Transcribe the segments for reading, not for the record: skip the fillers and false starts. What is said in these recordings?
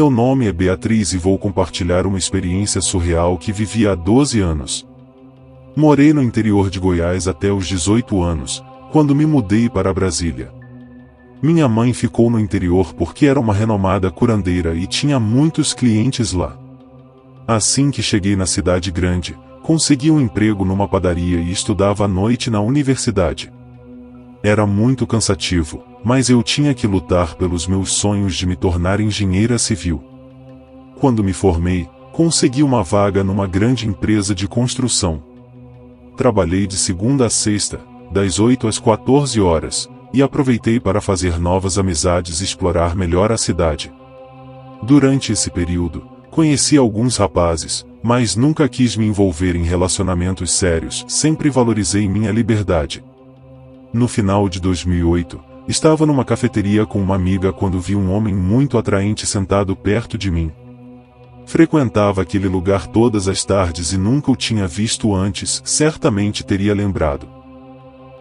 Meu nome é Beatriz e vou compartilhar uma experiência surreal que vivi há 12 anos. Morei no interior de Goiás até os 18 anos, quando me mudei para Brasília. Minha mãe ficou no interior porque era uma renomada curandeira e tinha muitos clientes lá. Assim que cheguei na cidade grande, consegui um emprego numa padaria e estudava à noite na universidade. Era muito cansativo, mas eu tinha que lutar pelos meus sonhos de me tornar engenheira civil. Quando me formei, consegui uma vaga numa grande empresa de construção. Trabalhei de segunda a sexta, das 8 às 14 horas, e aproveitei para fazer novas amizades e explorar melhor a cidade. Durante esse período, conheci alguns rapazes, mas nunca quis me envolver em relacionamentos sérios, sempre valorizei minha liberdade. No final de 2008, estava numa cafeteria com uma amiga quando vi um homem muito atraente sentado perto de mim. Frequentava aquele lugar todas as tardes e nunca o tinha visto antes, certamente teria lembrado.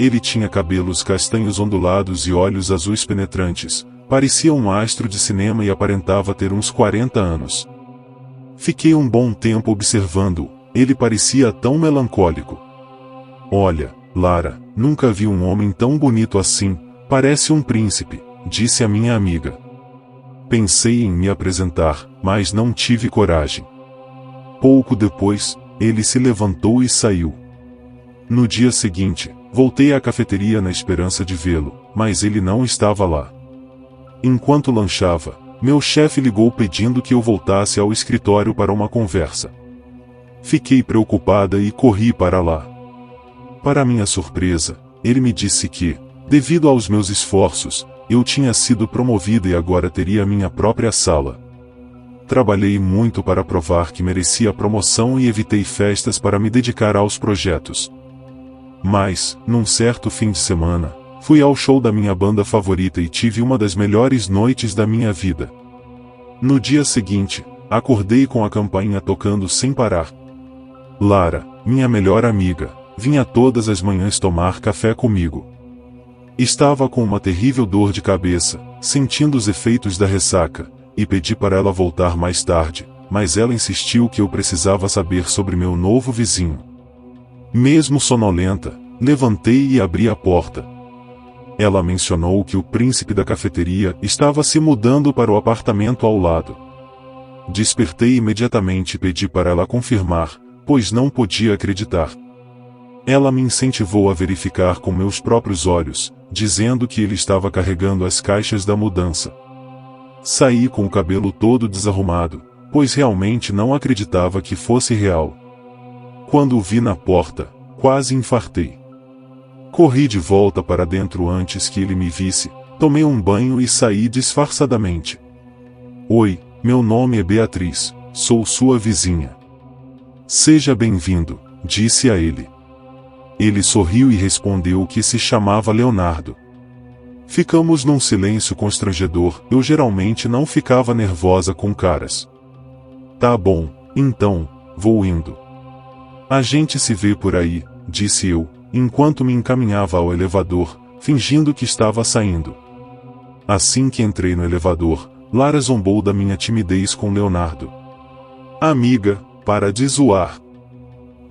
Ele tinha cabelos castanhos ondulados e olhos azuis penetrantes, parecia um astro de cinema e aparentava ter uns 40 anos. Fiquei um bom tempo observando-o, ele parecia tão melancólico. Olha, Lara, nunca vi um homem tão bonito assim, parece um príncipe, disse a minha amiga. Pensei em me apresentar, mas não tive coragem. Pouco depois, ele se levantou e saiu. No dia seguinte, voltei à cafeteria na esperança de vê-lo, mas ele não estava lá. Enquanto lanchava, meu chefe ligou pedindo que eu voltasse ao escritório para uma conversa. Fiquei preocupada e corri para lá. Para minha surpresa, ele me disse que, devido aos meus esforços, eu tinha sido promovida e agora teria minha própria sala. Trabalhei muito para provar que merecia a promoção e evitei festas para me dedicar aos projetos. Mas, num certo fim de semana, fui ao show da minha banda favorita e tive uma das melhores noites da minha vida. No dia seguinte, acordei com a campainha tocando sem parar. Lara, minha melhor amiga, vinha todas as manhãs tomar café comigo. Estava com uma terrível dor de cabeça, sentindo os efeitos da ressaca, e pedi para ela voltar mais tarde, mas ela insistiu que eu precisava saber sobre meu novo vizinho. Mesmo sonolenta, levantei e abri a porta. Ela mencionou que o príncipe da cafeteria estava se mudando para o apartamento ao lado. Despertei imediatamente e pedi para ela confirmar, pois não podia acreditar. Ela me incentivou a verificar com meus próprios olhos, dizendo que ele estava carregando as caixas da mudança. Saí com o cabelo todo desarrumado, pois realmente não acreditava que fosse real. Quando o vi na porta, quase infartei. Corri de volta para dentro antes que ele me visse, tomei um banho e saí disfarçadamente. Oi, meu nome é Beatriz, sou sua vizinha. Seja bem-vindo, disse a ele. Ele sorriu e respondeu que se chamava Leonardo. Ficamos num silêncio constrangedor, eu geralmente não ficava nervosa com caras. Tá bom, então, vou indo. A gente se vê por aí, disse eu, enquanto me encaminhava ao elevador, fingindo que estava saindo. Assim que entrei no elevador, Lara zombou da minha timidez com Leonardo. Amiga, para de zoar.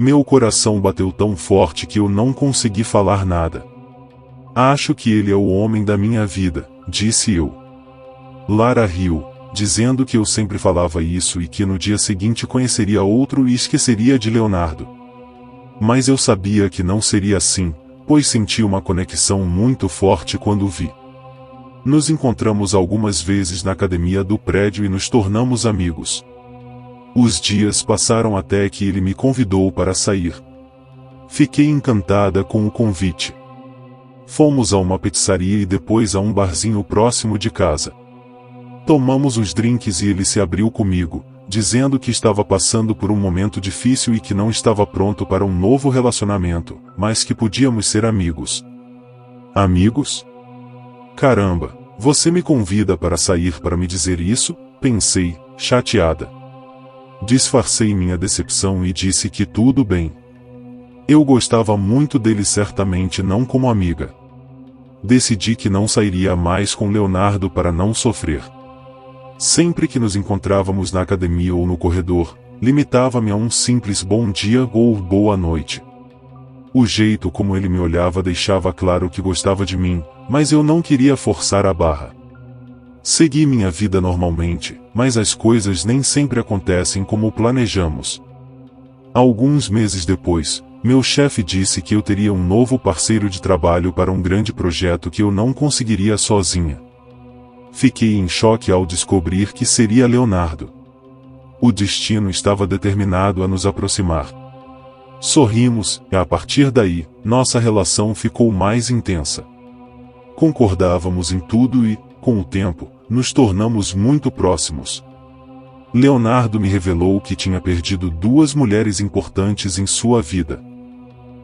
Meu coração bateu tão forte que eu não consegui falar nada. Acho que ele é o homem da minha vida, disse eu. Lara riu, dizendo que eu sempre falava isso e que no dia seguinte conheceria outro e esqueceria de Leonardo. Mas eu sabia que não seria assim, pois senti uma conexão muito forte quando o vi. Nos encontramos algumas vezes na academia do prédio e nos tornamos amigos. Os dias passaram até que ele me convidou para sair. Fiquei encantada com o convite. Fomos a uma pizzaria e depois a um barzinho próximo de casa. Tomamos os drinks e ele se abriu comigo, dizendo que estava passando por um momento difícil e que não estava pronto para um novo relacionamento, mas que podíamos ser amigos. Amigos? Caramba, você me convida para sair para me dizer isso? Pensei, chateada. Disfarcei minha decepção e disse que tudo bem. Eu gostava muito dele, certamente não como amiga. Decidi que não sairia mais com Leonardo para não sofrer. Sempre que nos encontrávamos na academia ou no corredor, limitava-me a um simples bom dia ou boa noite. O jeito como ele me olhava deixava claro que gostava de mim, mas eu não queria forçar a barra. Segui minha vida normalmente, mas as coisas nem sempre acontecem como planejamos. Alguns meses depois, meu chefe disse que eu teria um novo parceiro de trabalho para um grande projeto que eu não conseguiria sozinha. Fiquei em choque ao descobrir que seria Leonardo. O destino estava determinado a nos aproximar. Sorrimos, e a partir daí, nossa relação ficou mais intensa. Concordávamos em tudo e, com o tempo, nos tornamos muito próximos. Leonardo me revelou que tinha perdido 2 mulheres importantes em sua vida.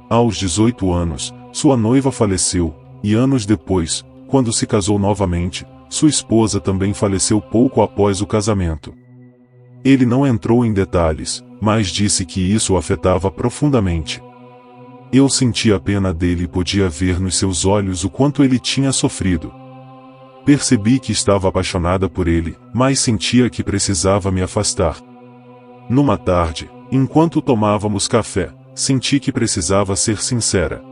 Aos 18 anos, sua noiva faleceu, e anos depois, quando se casou novamente, sua esposa também faleceu pouco após o casamento. Ele não entrou em detalhes, mas disse que isso o afetava profundamente. Eu sentia a pena dele e podia ver nos seus olhos o quanto ele tinha sofrido. Percebi que estava apaixonada por ele, mas sentia que precisava me afastar. Numa tarde, enquanto tomávamos café, senti que precisava ser sincera.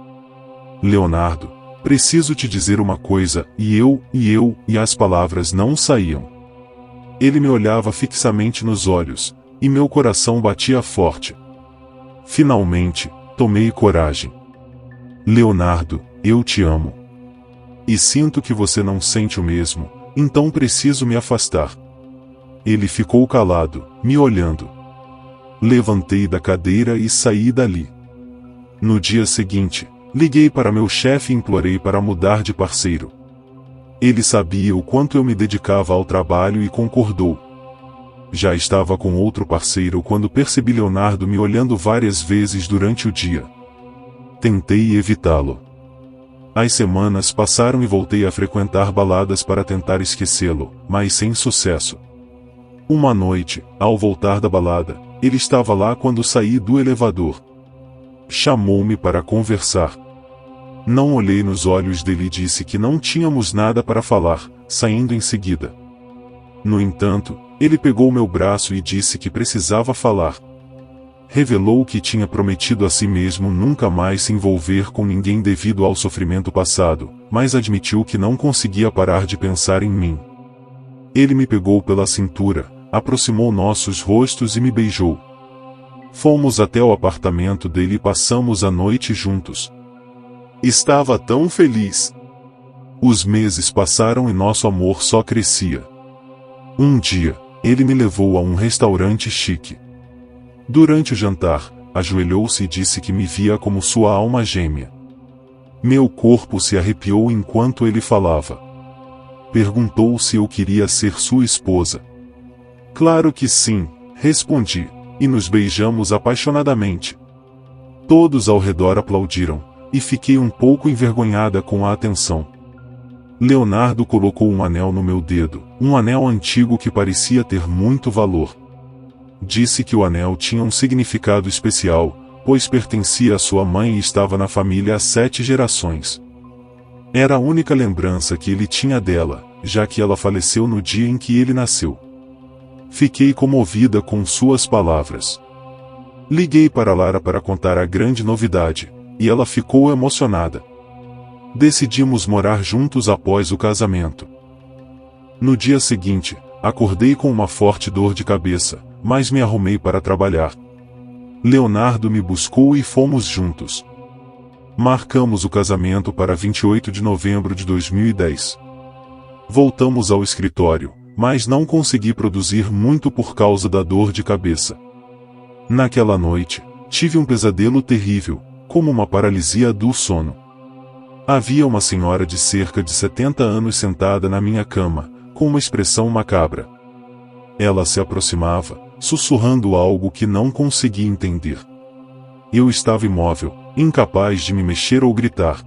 Leonardo, preciso te dizer uma coisa, e as palavras não saíam. Ele me olhava fixamente nos olhos, e meu coração batia forte. Finalmente, tomei coragem. Leonardo, eu te amo. E sinto que você não sente o mesmo, então preciso me afastar. Ele ficou calado, me olhando. Levantei da cadeira e saí dali. No dia seguinte, liguei para meu chefe e implorei para mudar de parceiro. Ele sabia o quanto eu me dedicava ao trabalho e concordou. Já estava com outro parceiro quando percebi Leonardo me olhando várias vezes durante o dia. Tentei evitá-lo. As semanas passaram e voltei a frequentar baladas para tentar esquecê-lo, mas sem sucesso. Uma noite, ao voltar da balada, ele estava lá quando saí do elevador. Chamou-me para conversar. Não olhei nos olhos dele e disse que não tínhamos nada para falar, saindo em seguida. No entanto, ele pegou meu braço e disse que precisava falar. Revelou que tinha prometido a si mesmo nunca mais se envolver com ninguém devido ao sofrimento passado, mas admitiu que não conseguia parar de pensar em mim. Ele me pegou pela cintura, aproximou nossos rostos e me beijou. Fomos até o apartamento dele e passamos a noite juntos. Estava tão feliz. Os meses passaram e nosso amor só crescia. Um dia, ele me levou a um restaurante chique. Durante o jantar, ajoelhou-se e disse que me via como sua alma gêmea. Meu corpo se arrepiou enquanto ele falava. Perguntou se eu queria ser sua esposa. Claro que sim, respondi, e nos beijamos apaixonadamente. Todos ao redor aplaudiram, e fiquei um pouco envergonhada com a atenção. Leonardo colocou um anel no meu dedo, um anel antigo que parecia ter muito valor. Disse que o anel tinha um significado especial, pois pertencia à sua mãe e estava na família há 7 gerações. Era a única lembrança que ele tinha dela, já que ela faleceu no dia em que ele nasceu. Fiquei comovida com suas palavras. Liguei para Lara para contar a grande novidade, e ela ficou emocionada. Decidimos morar juntos após o casamento. No dia seguinte, acordei com uma forte dor de cabeça, mas me arrumei para trabalhar. Leonardo me buscou e fomos juntos. Marcamos o casamento para 28 de novembro de 2010. Voltamos ao escritório, mas não consegui produzir muito por causa da dor de cabeça. Naquela noite, tive um pesadelo terrível, como uma paralisia do sono. Havia uma senhora de cerca de 70 anos sentada na minha cama, com uma expressão macabra. Ela se aproximava, sussurrando algo que não consegui entender. Eu estava imóvel, incapaz de me mexer ou gritar.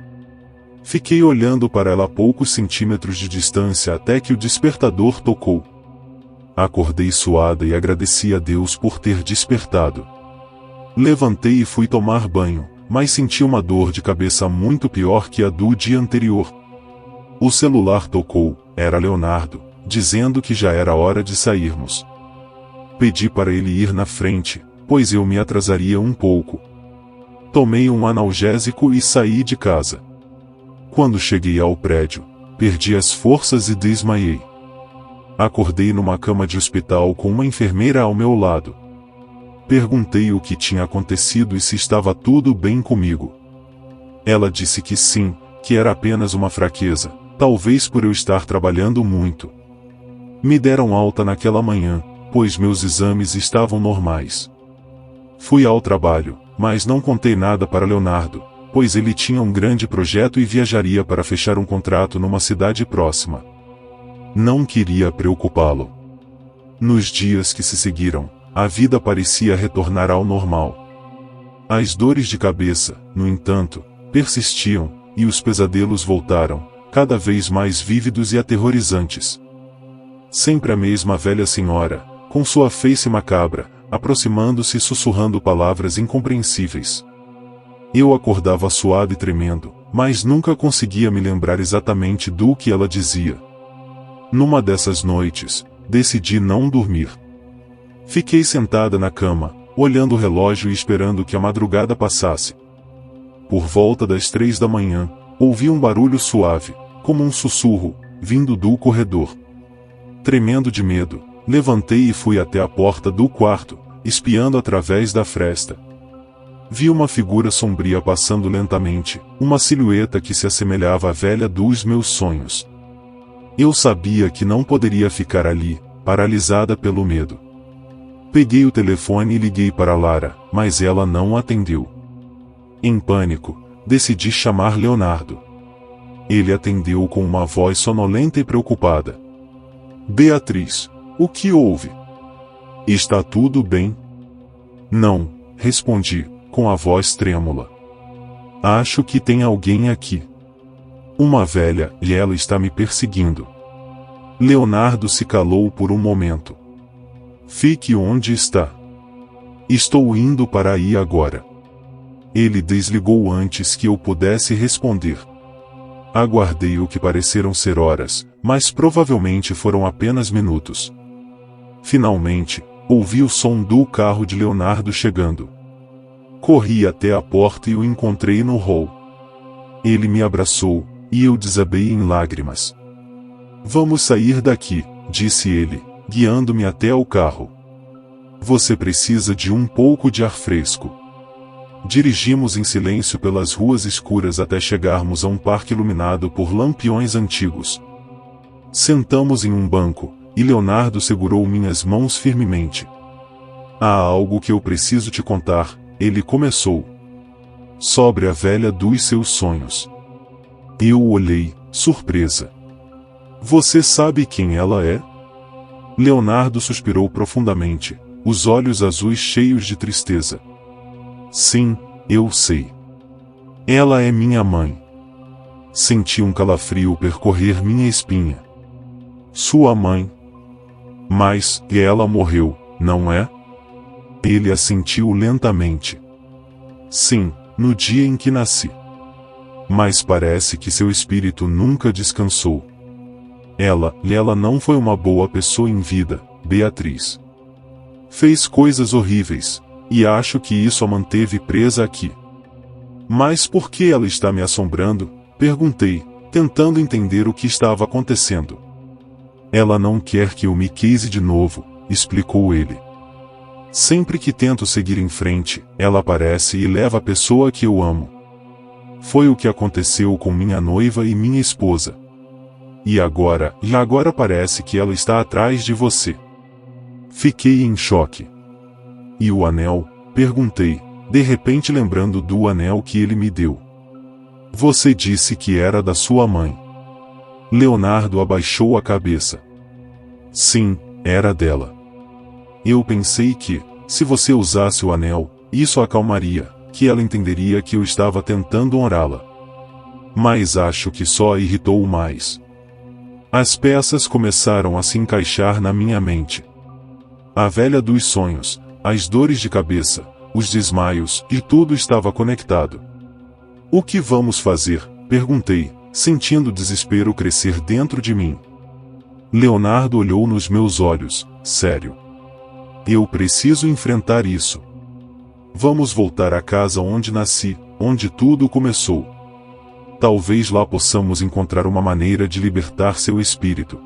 Fiquei olhando para ela a poucos centímetros de distância até que o despertador tocou. Acordei suada e agradeci a Deus por ter despertado. Levantei e fui tomar banho, mas senti uma dor de cabeça muito pior que a do dia anterior. O celular tocou, era Leonardo, dizendo que já era hora de sairmos. Pedi para ele ir na frente, pois eu me atrasaria um pouco. Tomei um analgésico e saí de casa. Quando cheguei ao prédio, perdi as forças e desmaiei. Acordei numa cama de hospital com uma enfermeira ao meu lado. Perguntei o que tinha acontecido e se estava tudo bem comigo. Ela disse que sim, que era apenas uma fraqueza, talvez por eu estar trabalhando muito. Me deram alta naquela manhã, pois meus exames estavam normais. Fui ao trabalho, mas não contei nada para Leonardo, pois ele tinha um grande projeto e viajaria para fechar um contrato numa cidade próxima. Não queria preocupá-lo. Nos dias que se seguiram, a vida parecia retornar ao normal. As dores de cabeça, no entanto, persistiam, e os pesadelos voltaram, cada vez mais vívidos e aterrorizantes. Sempre a mesma velha senhora, com sua face macabra, aproximando-se e sussurrando palavras incompreensíveis. Eu acordava suado e tremendo, mas nunca conseguia me lembrar exatamente do que ela dizia. Numa dessas noites, decidi não dormir. Fiquei sentada na cama, olhando o relógio e esperando que a madrugada passasse. Por volta das 3 da manhã, ouvi um barulho suave, como um sussurro, vindo do corredor. Tremendo de medo, levantei e fui até a porta do quarto, espiando através da fresta. Vi uma figura sombria passando lentamente, uma silhueta que se assemelhava à velha dos meus sonhos. Eu sabia que não poderia ficar ali, paralisada pelo medo. Peguei o telefone e liguei para Lara, mas ela não atendeu. Em pânico, decidi chamar Leonardo. Ele atendeu com uma voz sonolenta e preocupada. Beatriz, o que houve? Está tudo bem? Não, respondi, com a voz trêmula. Acho que tem alguém aqui. Uma velha, e ela está me perseguindo. Leonardo se calou por um momento. Fique onde está. Estou indo para aí agora. Ele desligou antes que eu pudesse responder. Aguardei o que pareceram ser horas, mas provavelmente foram apenas minutos. Finalmente, ouvi o som do carro de Leonardo chegando. Corri até a porta e o encontrei no hall. Ele me abraçou, e eu desabei em lágrimas. Vamos sair daqui, disse ele, guiando-me até o carro. Você precisa de um pouco de ar fresco. Dirigimos em silêncio pelas ruas escuras até chegarmos a um parque iluminado por lampiões antigos. Sentamos em um banco, e Leonardo segurou minhas mãos firmemente. Há algo que eu preciso te contar, ele começou. Sobre a velha dos seus sonhos. Eu o olhei, surpresa. Você sabe quem ela é? Leonardo suspirou profundamente, os olhos azuis cheios de tristeza. Sim, eu sei. Ela é minha mãe. Senti um calafrio percorrer minha espinha. Sua mãe? Mas, ela morreu, não é? Ele assentiu lentamente. Sim, no dia em que nasci. Mas parece que seu espírito nunca descansou. Ela não foi uma boa pessoa em vida, Beatriz. Fez coisas horríveis, e acho que isso a manteve presa aqui. Mas por que ela está me assombrando? Perguntei, tentando entender o que estava acontecendo. Ela não quer que eu me case de novo, explicou ele. Sempre que tento seguir em frente, ela aparece e leva a pessoa que eu amo. Foi o que aconteceu com minha noiva e minha esposa. E agora parece que ela está atrás de você. Fiquei em choque. E o anel? Perguntei, de repente lembrando do anel que ele me deu. Você disse que era da sua mãe. Leonardo abaixou a cabeça. Sim, era dela. Eu pensei que, se você usasse o anel, isso a acalmaria, que ela entenderia que eu estava tentando honrá-la. Mas acho que só a irritou mais. As peças começaram a se encaixar na minha mente. A velha dos sonhos, as dores de cabeça, os desmaios, e tudo estava conectado. O que vamos fazer? Perguntei, sentindo o desespero crescer dentro de mim. Leonardo olhou nos meus olhos, sério. Eu preciso enfrentar isso. Vamos voltar à casa onde nasci, onde tudo começou. Talvez lá possamos encontrar uma maneira de libertar seu espírito.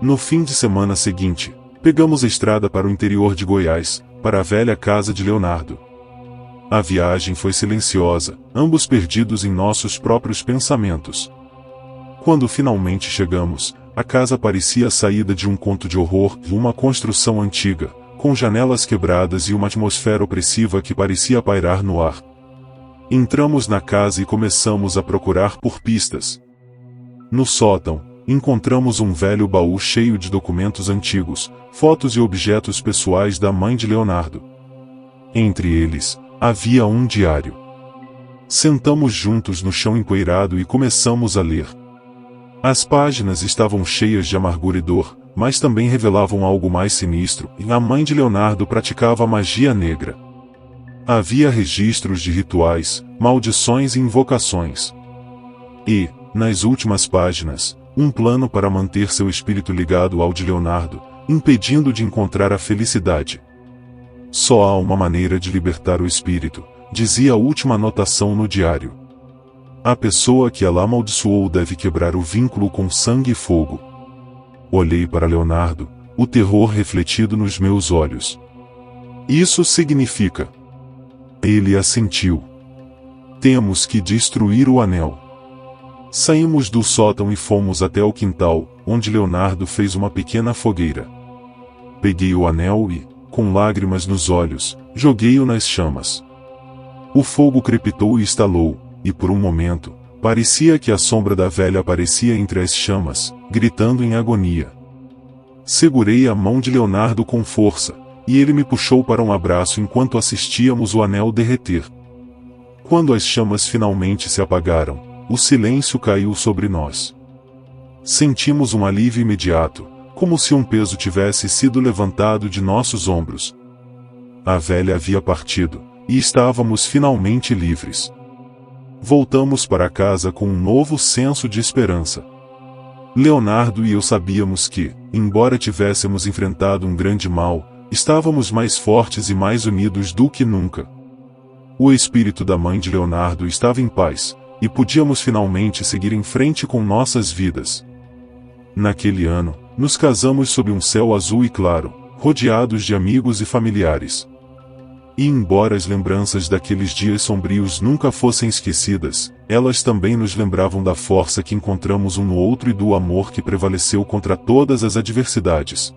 No fim de semana seguinte, pegamos a estrada para o interior de Goiás, para a velha casa de Leonardo. A viagem foi silenciosa, ambos perdidos em nossos próprios pensamentos. Quando finalmente chegamos, a casa parecia a saída de um conto de horror, uma construção antiga, com janelas quebradas e uma atmosfera opressiva que parecia pairar no ar. Entramos na casa e começamos a procurar por pistas. No sótão, encontramos um velho baú cheio de documentos antigos, fotos e objetos pessoais da mãe de Leonardo. Entre eles, havia um diário. Sentamos juntos no chão empoeirado e começamos a ler. As páginas estavam cheias de amargura e dor, mas também revelavam algo mais sinistro, e a mãe de Leonardo praticava magia negra. Havia registros de rituais, maldições e invocações. E, nas últimas páginas, um plano para manter seu espírito ligado ao de Leonardo, impedindo de encontrar a felicidade. Só há uma maneira de libertar o espírito, dizia a última anotação no diário. A pessoa que ela amaldiçoou deve quebrar o vínculo com sangue e fogo. Olhei para Leonardo, o terror refletido nos meus olhos. Isso significa. Ele assentiu. Temos que destruir o anel. Saímos do sótão e fomos até o quintal, onde Leonardo fez uma pequena fogueira. Peguei o anel e, com lágrimas nos olhos, joguei-o nas chamas. O fogo crepitou e estalou, e por um momento, parecia que a sombra da velha aparecia entre as chamas, gritando em agonia. Segurei a mão de Leonardo com força, e ele me puxou para um abraço enquanto assistíamos o anel derreter. Quando as chamas finalmente se apagaram, o silêncio caiu sobre nós. Sentimos um alívio imediato, como se um peso tivesse sido levantado de nossos ombros. A velha havia partido, e estávamos finalmente livres. Voltamos para casa com um novo senso de esperança. Leonardo e eu sabíamos que, embora tivéssemos enfrentado um grande mal, estávamos mais fortes e mais unidos do que nunca. O espírito da mãe de Leonardo estava em paz, e podíamos finalmente seguir em frente com nossas vidas. Naquele ano, nos casamos sob um céu azul e claro, rodeados de amigos e familiares. E embora as lembranças daqueles dias sombrios nunca fossem esquecidas, elas também nos lembravam da força que encontramos um no outro e do amor que prevaleceu contra todas as adversidades.